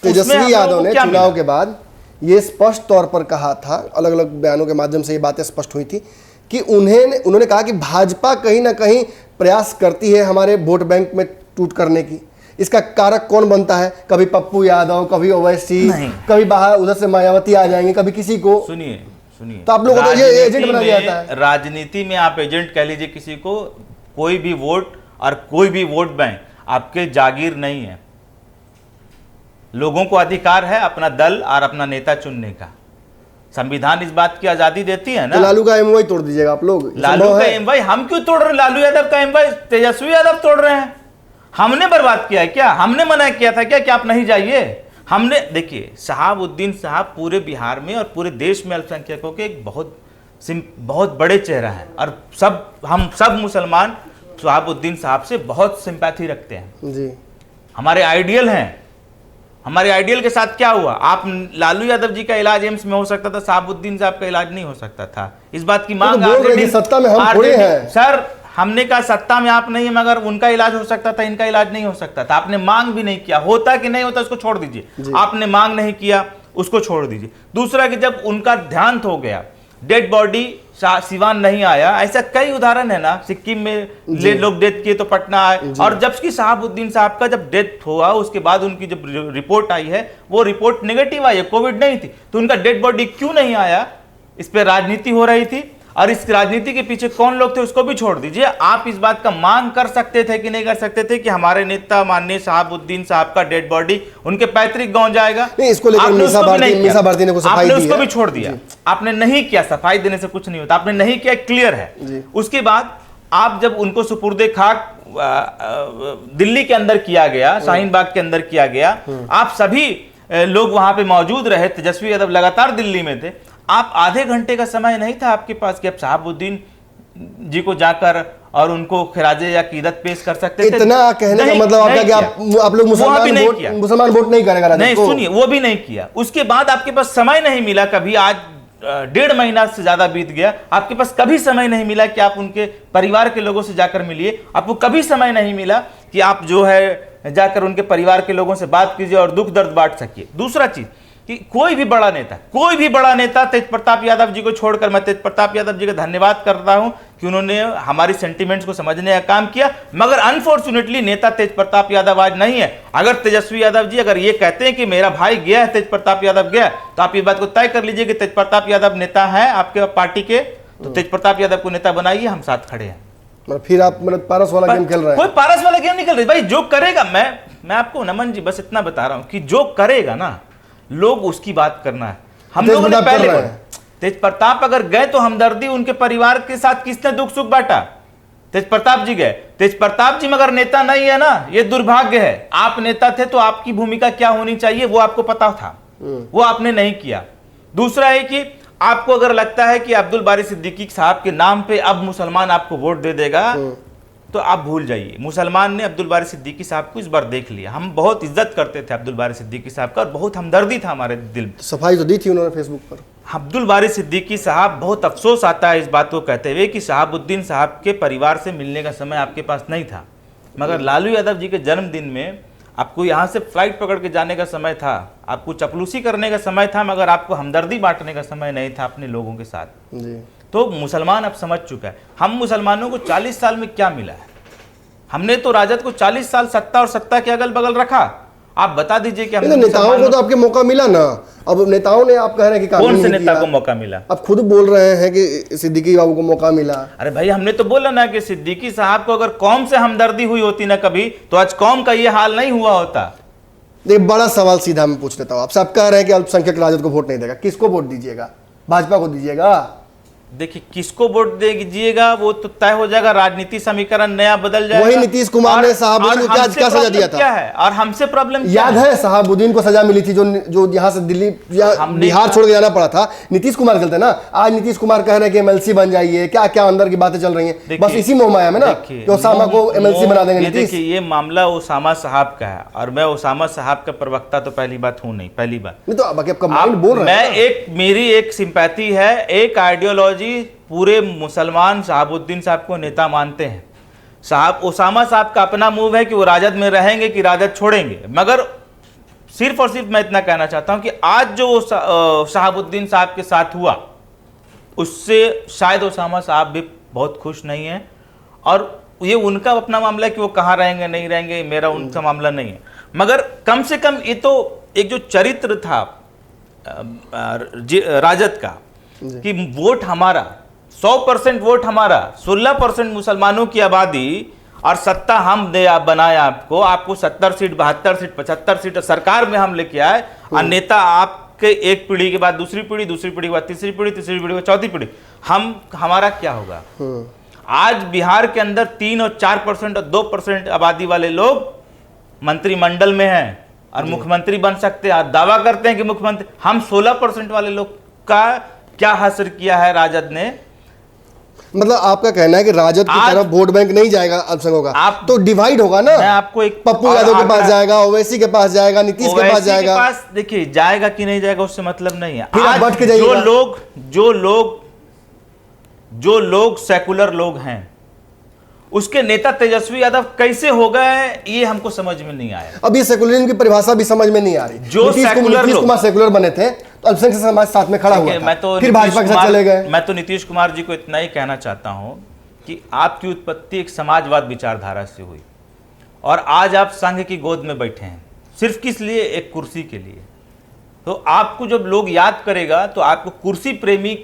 तेजस्वी यादव ने चुनाव के बाद ये स्पष्ट तौर पर कहा था, अलग अलग बयानों के माध्यम से ये बातें स्पष्ट हुई थी कि उन्होंने कहा कि भाजपा कहीं ना कहीं प्रयास करती है हमारे वोट बैंक में टूट करने की। इसका कारक कौन बनता है? कभी पप्पू यादव, कभी ओवैसी, कभी बाहर उधर से मायावती आ जाएंगे, कभी किसी को। सुनिए तो आप लोगों को ये एजेंट बना दिया जाता है। राजनीति में आप एजेंट कह लीजिए किसी को, कोई भी वोट और कोई भी वोट बैंक आपके जागीर नहीं है। लोगों को अधिकार है अपना दल और अपना नेता चुनने का। संविधान इस बात की आजादी देती है ना। तो लालू का एमवाई तोड़ दीजिएगा आप लोग। लालू का एमवाई हम क्यों तोड़ रहे हैं? लालू यादव का एमवाई तेजस्वी यादव तोड़ रहे हैं। हमने बर्बाद किया है क्या? हमने मना किया था क्या कि आप नहीं जाइए? हमने, देखिए शहाबुद्दीन साहब पूरे बिहार में और पूरे देश में अल्पसंख्यकों के एक बहुत बड़े चेहरा है और हम सब मुसलमान शहाबुद्दीन साहब से बहुत सिंपैथी रखते हैं जी। हमारे आइडियल हैं। हमारे आइडियल के साथ क्या हुआ? आप लालू यादव जी का इलाज एम्स में हो सकता था, शहाबुद्दीन साहब का इलाज नहीं हो सकता था। इस बात की मांग सत्ता में हम थोड़े हैं सर। हमने कहा सत्ता में आप नहीं है, मगर उनका इलाज हो सकता था, इनका इलाज नहीं हो सकता था। आपने मांग भी नहीं किया। होता कि नहीं होता उसको छोड़ दीजिए, आपने मांग नहीं किया उसको छोड़ दीजिए। दूसरा कि जब उनका देहांत हो गया, डेड बॉडी सिवान नहीं आया, ऐसा कई उदाहरण है ना। सिक्किम में लोग डेथ किए तो पटना आए। और जबकि शहाबुद्दीन साहब का जब डेथ हुआ उसके बाद उनकी जब रिपोर्ट आई है वो रिपोर्ट नेगेटिव आई है, कोविड नहीं थी। तो उनका डेड बॉडी क्यों नहीं आया? इस पर राजनीति हो रही थी और इस राजनीति के पीछे कौन लोग थे उसको भी छोड़ दीजिए। आप इस बात का मांग कर सकते थे कि नहीं कर सकते थे कि हमारे नेता माननीय शहाबुद्दीन साहब का डेड बॉडी उनके पैतृक गांव जाएगा? नहीं, इसको लेकर मीसा भारती ने को सफाई दी है। उसको भी छोड़ दिया। आपने नहीं किया। सफाई देने से कुछ नहीं होता, आपने नहीं किया, क्लियर है। उसके बाद आप जब उनको सुपुर्दे खाक दिल्ली के अंदर किया गया, शाहीन बाग के अंदर किया गया, आप सभी लोग वहां पे मौजूद रहे। तेजस्वी यादव लगातार दिल्ली में थे। आप आधे घंटे का समय नहीं था आपके पास कि आप शहाबुद्दीन जी को जाकर और उनको खिराजे या कीदत पेश कर सकते थे। इतना कहने का मतलब आपका कि आप लोग मुसलमान वोट नहीं करेगा? नहीं, सुनिए, वो भी नहीं किया। उसके बाद आपके पास समय नहीं मिला कभी। आज 1.5 महीना से ज्यादा बीत गया, आपके पास कभी समय नहीं मिला कि आप उनके परिवार के लोगों से जाकर मिलिए। आपको कभी समय नहीं मिला कि आप जो है जाकर उनके परिवार के लोगों से बात कीजिए और दुख दर्द बांट सकिए। दूसरा चीज कि कोई भी बड़ा नेता तेज प्रताप यादव जी को छोड़कर, मैं तेज प्रताप यादव जी का धन्यवाद करता हूं कि उन्होंने हमारी सेंटिमेंट्स को समझने का काम किया, मगर अनफॉर्चुनेटली नेता तेज प्रताप यादव आज नहीं है। अगर तेजस्वी यादव जी अगर ये कहते हैं कि मेरा भाई गया है, तेज प्रताप यादव गया, तो आप ये बात को तय कर लीजिए कि तेज प्रताप यादव नेता है आपके पार्टी के, तो तेज प्रताप यादव को नेता बनाइए, हम साथ खड़े हैं। फिर आप मतलब पारस वाला गेम खेल रहे हैं? कोई पारस वाला गेम नहीं खेल रहे भाई। जो करेगा, मैं आपको नमन जी बस इतना बता रहा हूं कि जो करेगा ना लोग उसकी बात करना है। हम लोगों ने पहले तेज प्रताप अगर गए तो हमदर्दी उनके परिवार के साथ किसने दुख सुख बांटा? तेज प्रताप जी गए। तेज प्रताप जी मगर नेता नहीं है ना, ये दुर्भाग्य है। आप नेता थे तो आपकी भूमिका क्या होनी चाहिए वो आपको पता था, वो आपने नहीं किया। दूसरा है कि आपको अगर लगता है कि अब्दुल बारी सिद्दीकी साहब के नाम पे अब मुसलमान आपको वोट दे देगा तो आप भूल जाइए। मुसलमान ने अब्दुल बारी सिद्दीकी साहब को इस बार देख लिया। हम बहुत इज्जत करते थे अब्दुल बारी सिद्दीकी साहब का और बहुत हमदर्दी था हमारे दिल में। सफाई तो दी थी उन्होंने फेसबुक पर। अब्दुल बारी सिद्दीकी साहब, बहुत अफसोस आता है इस बात को कहते हुए कि शहाबुद्दीन साहब के परिवार से मिलने का समय आपके पास नहीं था, मगर लालू यादव जी के जन्मदिन में आपको यहाँ से फ्लाइट पकड़ के जाने का समय था, आपको चपलूसी करने का समय था, मगर आपको हमदर्दी बांटने का समय नहीं था अपने लोगों के साथ जी। तो मुसलमान अब समझ चुका है। हम मुसलमानों को 40 साल में क्या मिला है? हमने तो राजद को 40 साल सत्ता और सत्ता के अगल बगल रखा। आप बता दीजिए कि हमने नेताओं को तो आपके मौका मिला ना। अब नेताओं ने, आप कह रहे हैं कि कौन से नेता को मौका मिला? आप खुद बोल रहे हैं कि सिद्दीकी बाबू को मौका मिला। अरे भाई, हमने तो बोला ना कि सिद्दीकी साहब को अगर कौम से हमदर्दी हुई होती ना कभी, तो आज कौम का ये हाल नहीं हुआ होता। एक बड़ा सवाल सीधा मैं पूछ लेता हूँ आपसे। आप कह रहे हैं कि अल्पसंख्यक राजद को वोट नहीं देगा, किसको वोट दीजिएगा? भाजपा को दीजिएगा? देखिए, किसको वोट दीजिएगा वो तो तय हो जाएगा, राजनीति समीकरण नया बदल जाएगा। वही नीतीश कुमार ने शहाबुद्दीन को क्या सजा दिया था? क्या है और हमसे प्रॉब्लम याद है? शहाबुद्दीन को सजा मिली थी जो यहाँ से दिल्ली या बिहार छोड़ के जाना पड़ा था। नीतीश कुमार चलते ना। आज नीतीश कुमार कह रहे हैं कि एमएलसी बन जाइए, क्या क्या अंदर की बातें चल रही हैं। बस इसी मोहमाया में ना कि ओसामा को एमएलसी बना देंगे नीतीश। देखिए, ये मामला ओसामा साहब का है और मैं ओसामा साहब का प्रवक्ता तो पहली बात हूं नहीं, पहली बात नहीं। तो आपका माइंड बोल रहा है। मेरी एक सिंपैथी है, एक आइडियोलॉजी पूरे मुसलमान शहाबुद्दीन साहब को नेता मानते हैं। ओसामा साहब का अपना मूव है कि वो राजद में रहेंगे कि राजद छोड़ेंगे, मगर सिर्फ और सिर्फ मैं इतना कहना चाहता हूं कि आज जो शहाबुद्दीन साहब के साथ हुआ, उससे शायद ओसामा साहब भी बहुत खुश नहीं है। और ये उनका अपना मामला है कि वो कहाँ रहेंगे नहीं रहेंगे, मेरा उनका मामला नहीं है। मगर कम से कम ये तो एक जो चरित्र था राजद का कि वोट हमारा, 100% वोट हमारा, 16% मुसलमानों की आबादी और सत्ता हम दे बनाए आपको 70 सीट 72 सीट 75 सीट सरकार में हम लेके आए, और नेता आपके एक पीढ़ी के बाद दूसरी पीढ़ी, दूसरी पीढ़ी के बाद तीसरी पीढ़ी, तीसरी पीढ़ी के बाद चौथी पीढ़ी, हमारा क्या होगा? आज बिहार के अंदर 3 और 4% और 2% आबादी वाले लोग मंत्रिमंडल में हैं और मुख्यमंत्री बन सकते हैं, दावा करते हैं कि मुख्यमंत्री। हम 16% वाले लोग का क्या हासिल किया है राजद ने? मतलब आपका कहना है कि राजद की तरफ वोट बैंक नहीं जाएगा अल्पसंख्यकों का, आप तो डिवाइड होगा ना। मैं आपको एक पप्पू यादव के पास जाएगा, ओवैसी के पास जाएगा, नीतीश के पास जाएगा। देखिए, जाएगा कि नहीं जाएगा उससे मतलब नहीं है। फिर आप बट के जाइएगा। जो लोग सेकुलर लोग हैं, उसके नेता तेजस्वी यादव कैसे हो गए ये हमको समझ में नहीं आया। अब ये सेकुलरिज्म की परिभाषा भी समझ में नहीं आ रही। जो नीतीश कुमार सेकुलर बने थे तो अल्पसंख्यक समाज साथ में खड़ा हुआ था, फिर भाजपा के साथ चले गए। मैं तो नीतीश कुमार जी को इतना ही कहना चाहता हूं कि आपकी उत्पत्ति एक समाजवाद विचारधारा से हुई और आज आप संघ की गोद में बैठे हैं, सिर्फ किस लिए? एक कुर्सी के लिए। तो आपको जब लोग याद करेगा तो आपको कुर्सी प्रेमी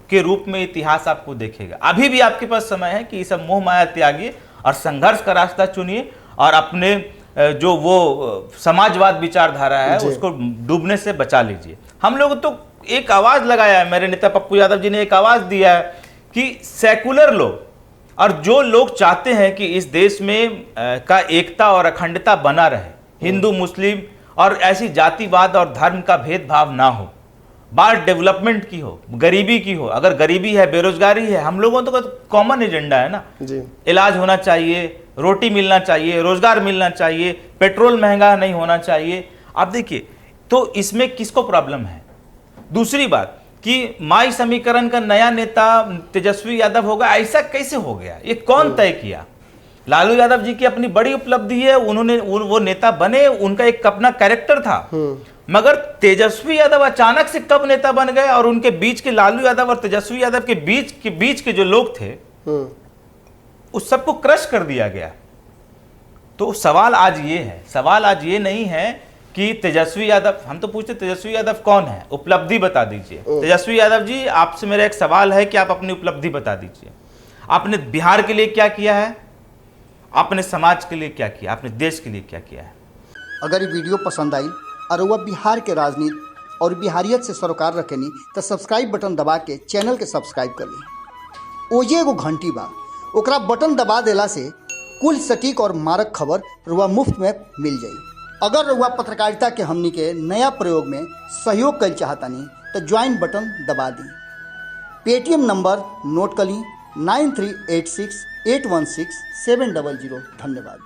के रूप में इतिहास आपको देखेगा। अभी भी आपके पास समय है कि ये सब मोह माया त्यागिए और संघर्ष का रास्ता चुनिए और अपने जो वो समाजवाद विचारधारा है उसको डूबने से बचा लीजिए। हम लोग तो एक आवाज लगाया है, मेरे नेता पप्पू यादव जी ने एक आवाज दिया है कि सेकुलर लोग और जो लोग चाहते हैं कि इस देश में का एकता और अखंडता बना रहे, हिंदू मुस्लिम और ऐसी जातिवाद और धर्म का भेदभाव ना हो, बात डेवलपमेंट की हो, गरीबी की हो। अगर गरीबी है, बेरोजगारी है, हम लोगों तो कॉमन एजेंडा है ना जी। इलाज होना चाहिए, रोटी मिलना चाहिए, रोजगार मिलना चाहिए, पेट्रोल महंगा नहीं होना चाहिए। आप देखिए, तो इसमें किसको प्रॉब्लम है? दूसरी बात कि माई समीकरण का नया नेता तेजस्वी यादव होगा, ऐसा कैसे हो गया? ये कौन तय किया? लालू यादव जी की अपनी बड़ी उपलब्धि है, उन्होंने वो नेता बने, उनका एक अपना कैरेक्टर था। मगर तेजस्वी यादव अचानक से कब नेता बन गए? और उनके बीच के लालू यादव और तेजस्वी यादव के बीच के जो लोग थे उस सबको क्रश कर दिया गया। तो सवाल आज ये है, सवाल आज ये नहीं है कि तेजस्वी यादव, हम तो पूछते तेजस्वी यादव कौन है, उपलब्धि बता दीजिए। तेजस्वी यादव जी, आपसे मेरा एक सवाल है कि आप अपनी उपलब्धि बता दीजिए। आपने बिहार के लिए क्या किया है? आपने समाज के लिए क्या किया? आपने देश के लिए क्या किया है? अगर ये वीडियो पसंद आई और वह बिहार के राजनीति और बिहारियत से सरोकार रखेनी तो सब्सक्राइब बटन दबा के चैनल के सब्सक्राइब कर ली। ओजे एगो घंटी बा, ओकरा बटन दबा देला से कुल सटीक और मारक खबर रुआ मुफ्त में मिल जाई। अगर रुआ पत्रकारिता के हमनी के नया प्रयोग में सहयोग कर चाहतानी तो ज्वाइन बटन दबा दी। पेटीएम नंबर नोट कर ली 9386816700। धन्यवाद।